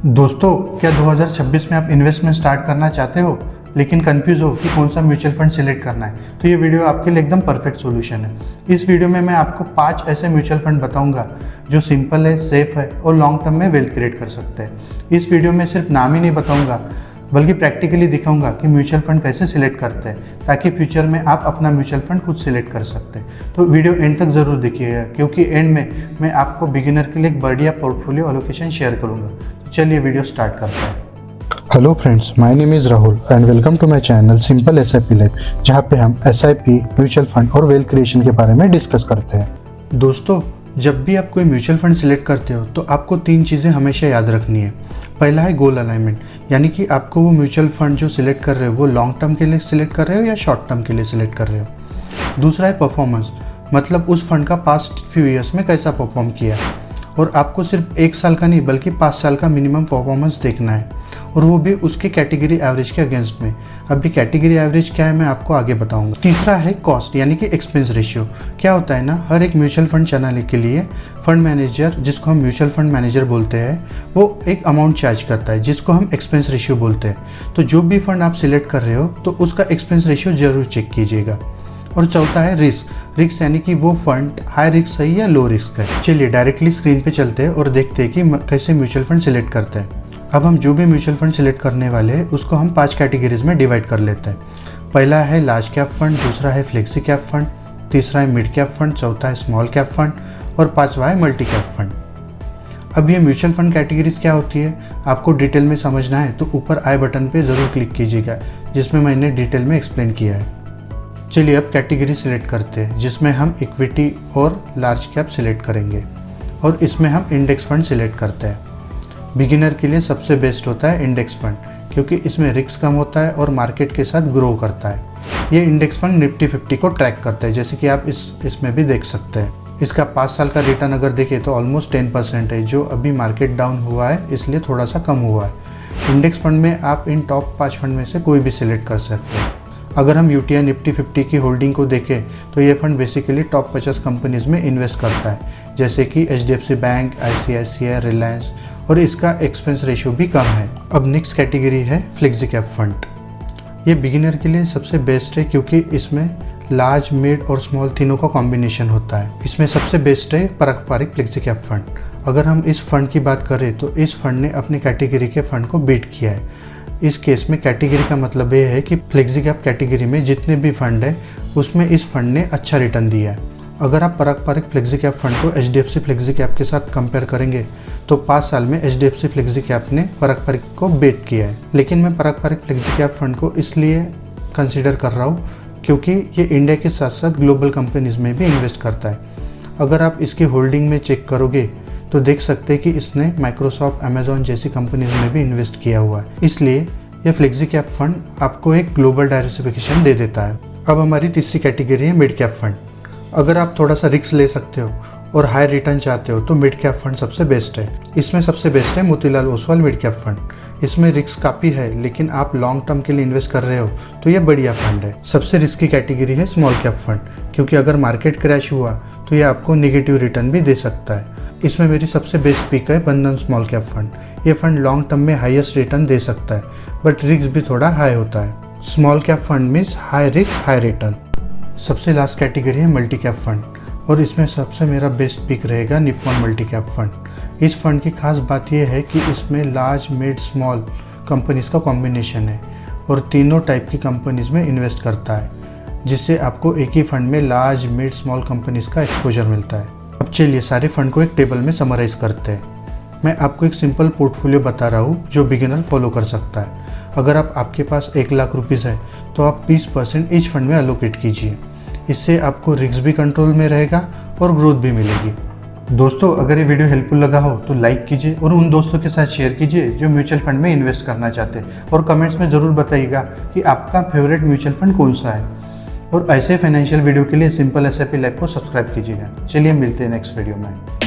दोस्तों, क्या 2026 में आप इन्वेस्टमेंट स्टार्ट करना चाहते हो लेकिन कंफ्यूज हो कि कौन सा म्यूचुअल फंड सिलेक्ट करना है? तो ये वीडियो आपके लिए एकदम परफेक्ट सॉल्यूशन है। इस वीडियो में मैं आपको 5 ऐसे म्यूचुअल फंड बताऊंगा जो सिंपल है, सेफ है और लॉन्ग टर्म में वेल्थ क्रिएट कर सकते हैं। इस वीडियो में सिर्फ नाम ही नहीं बताऊंगा बल्कि प्रैक्टिकली दिखाऊंगा कि म्यूचुअल फंड कैसे सिलेक्ट करते हैं ताकि फ्यूचर में आप अपना म्यूचुअल फंड खुद सिलेक्ट कर सकते हैं। तो वीडियो एंड तक ज़रूर देखिएगा क्योंकि एंड में मैं आपको बिगिनर के लिए एक बढ़िया पोर्टफोलियो एलोकेशन शेयर करूंगा। तो चलिए वीडियो स्टार्ट करते हैं। Hello friends, my name is Rahul and welcome to my channel simple SIP life, जहां पे हम एसआईपी, म्यूचुअल फंड और वेल्थ क्रिएशन के बारे में डिस्कस करते हैं। दोस्तों, जब भी आप कोई म्यूचुअल फंड सिलेक्ट करते हो तो आपको 3 चीज़ें हमेशा याद रखनी है। पहला है गोल अलाइनमेंट, यानी कि आपको वो म्यूचुअल फंड जो सिलेक्ट कर रहे हो वो लॉन्ग टर्म के लिए सिलेक्ट कर रहे हो या शॉर्ट टर्म के लिए सिलेक्ट कर रहे हो। दूसरा है परफॉर्मेंस, मतलब उस फंड का पास्ट फ्यू ईयर्स में कैसा परफॉर्म किया, और आपको सिर्फ 1 साल का नहीं बल्कि 5 साल का मिनिमम परफॉर्मेंस देखना है, और वो भी उसके कैटेगरी एवरेज के अगेंस्ट में। अभी कैटेगरी एवरेज क्या है मैं आपको आगे बताऊंगा। तीसरा है कॉस्ट, यानी कि एक्सपेंस रेशियो। क्या होता है ना, हर एक म्यूचुअल फंड चलाने के लिए फंड मैनेजर, जिसको हम म्यूचुअल फंड मैनेजर बोलते हैं, वो एक अमाउंट चार्ज करता है जिसको हम एक्सपेंस रेशियो बोलते हैं। तो जो भी फंड आप सिलेक्ट कर रहे हो तो उसका एक्सपेंस रेशियो जरूर चेक कीजिएगा। और चौथा है रिस्क, यानी कि वो फंड हाई रिस्क है या लो रिस्क है। चलिए डायरेक्टली स्क्रीन पे चलते हैं और देखते हैं कि कैसे म्यूचुअल फंड सिलेक्ट करते हैं। अब हम जो भी म्यूचुअल फंड सिलेक्ट करने वाले हैं उसको हम 5 कैटेगरीज में डिवाइड कर लेते हैं। पहला है लार्ज कैप फंड, दूसरा है फ्लेक्सी कैप फंड, तीसरा है मिड कैप फंड, चौथा है स्मॉल कैप फंड और 5वां है मल्टी कैप फंड। अब ये म्यूचुअल फंड कैटेगरीज क्या होती है आपको डिटेल में समझना है तो ऊपर आई बटन पे ज़रूर क्लिक कीजिएगा जिसमें मैंने डिटेल में एक्सप्लेन किया है। चलिए अब कैटेगरी सिलेक्ट करते हैं जिसमें हम इक्विटी और लार्ज कैप सिलेक्ट करेंगे, और इसमें हम इंडेक्स फंड सिलेक्ट करते हैं। बिगिनर के लिए सबसे बेस्ट होता है इंडेक्स फंड, क्योंकि इसमें रिस्क कम होता है और मार्केट के साथ ग्रो करता है। ये इंडेक्स फंड निफ्टी 50 को ट्रैक करता है, जैसे कि आप इसमें भी देख सकते हैं। इसका 5 साल का रिटर्न अगर देखें तो ऑलमोस्ट 10% है, जो अभी मार्केट डाउन हुआ है इसलिए थोड़ा सा कम हुआ है। इंडेक्स फंड में आप इन टॉप 5 फंड में से कोई भी सिलेक्ट कर सकते हैं। अगर हम यूटीआई निफ्टी 50 की होल्डिंग को देखें तो ये फंड बेसिकली टॉप 50 कंपनीज में इन्वेस्ट करता है, जैसे कि एचडीएफसी बैंक, आईसीआईसीआई, रिलायंस, और इसका एक्सपेंस रेशियो भी कम है। अब नेक्स्ट कैटेगरी है फ्लेक्सी कैप फंड। ये बिगिनर के लिए सबसे बेस्ट है क्योंकि इसमें लार्ज, मिड और स्मॉल तीनों का कॉम्बिनेशन होता है। इसमें सबसे बेस्ट है पारंपरिक फ्लेक्सी कैप फंड। अगर हम इस फंड की बात करें तो इस फंड ने अपनी कैटेगरी के फंड को बीट किया है। इस केस में कैटेगरी का मतलब ये है कि फ्लेक्सी कैप कैटेगरी में जितने भी फंड है उसमें इस फंड ने अच्छा रिटर्न दिया है। अगर आप पारंपरिक फ्लेक्सी कैप फंड को एचडीएफसी फ्लेक्सी कैप के साथ कंपेयर करेंगे तो 5 साल में एचडीएफसी फ्लेक्सी कैप ने पारंपरिक को बीट किया है। लेकिन मैं पारंपरिक फ्लेक्सी कैप फंड को इसलिए कंसीडर कर रहा हूँ क्योंकि ये इंडिया के साथ साथ ग्लोबल कंपनीज में भी इन्वेस्ट करता है। अगर आप इसकी होल्डिंग में चेक करोगे तो देख सकते हैं कि इसने माइक्रोसॉफ्ट, अमेजॉन जैसी कंपनीज में भी इन्वेस्ट किया हुआ है। इसलिए यह फ्लेक्सी कैप फंड आपको एक ग्लोबल डाइवर्सिफिकेशन दे देता है। अब हमारी तीसरी कैटेगरी है मिड कैप फंड। अगर आप थोड़ा सा रिस्क ले सकते हो और हाई रिटर्न चाहते हो तो मिड कैप फंड सबसे बेस्ट है। इसमें सबसे बेस्ट है Motilal Oswal mid cap fund. इसमें रिस्क काफ़ी है लेकिन आप लॉन्ग टर्म के लिए इन्वेस्ट कर रहे हो तो ये बढ़िया फंड है। सबसे रिस्की कैटेगरी है स्मॉल कैप फंड, क्योंकि अगर मार्केट क्रैश हुआ तो ये आपको नेगेटिव रिटर्न भी दे सकता है। इसमें मेरी सबसे बेस्ट पिक है बंधन स्मॉल कैप फंड। ये फंड लॉन्ग टर्म में हाईएस्ट रिटर्न दे सकता है बट रिस्क भी थोड़ा हाई होता है। Small cap fund means high risk high return. सबसे लास्ट कैटेगरी है मल्टी कैप फंड, और इसमें सबसे मेरा बेस्ट पिक रहेगा निप्पॉन मल्टी कैप फंड। इस फंड की खास बात यह है कि इसमें लार्ज, मिड, स्मॉल कंपनीज का कॉम्बिनेशन है और तीनों टाइप की कंपनीज में इन्वेस्ट करता है, जिससे आपको एक ही फंड में लार्ज, मिड, स्मॉल कंपनीज का एक्सपोजर मिलता है। अब चलिए सारे फंड को एक टेबल में समराइज करते हैं। मैं आपको एक सिंपल पोर्टफोलियो बता रहा हूँ जो बिगिनर फॉलो कर सकता है। अगर आपके पास 1 लाख रुपीज़ है तो आप 20% ईच फंड में एलोकेट कीजिए। इससे आपको रिस्क भी कंट्रोल में रहेगा और ग्रोथ भी मिलेगी। दोस्तों, अगर ये वीडियो हेल्पफुल लगा हो तो लाइक कीजिए और उन दोस्तों के साथ शेयर कीजिए जो म्यूचुअल फंड में इन्वेस्ट करना चाहते हैं, और कमेंट्स में ज़रूर बताइएगा कि आपका फेवरेट म्यूचुअल फंड कौन सा है। और ऐसे फाइनेंशियल वीडियो के लिए सिंपल एसआईपी लाइफ को सब्सक्राइब कीजिएगा। चलिए मिलते हैं नेक्स्ट वीडियो में।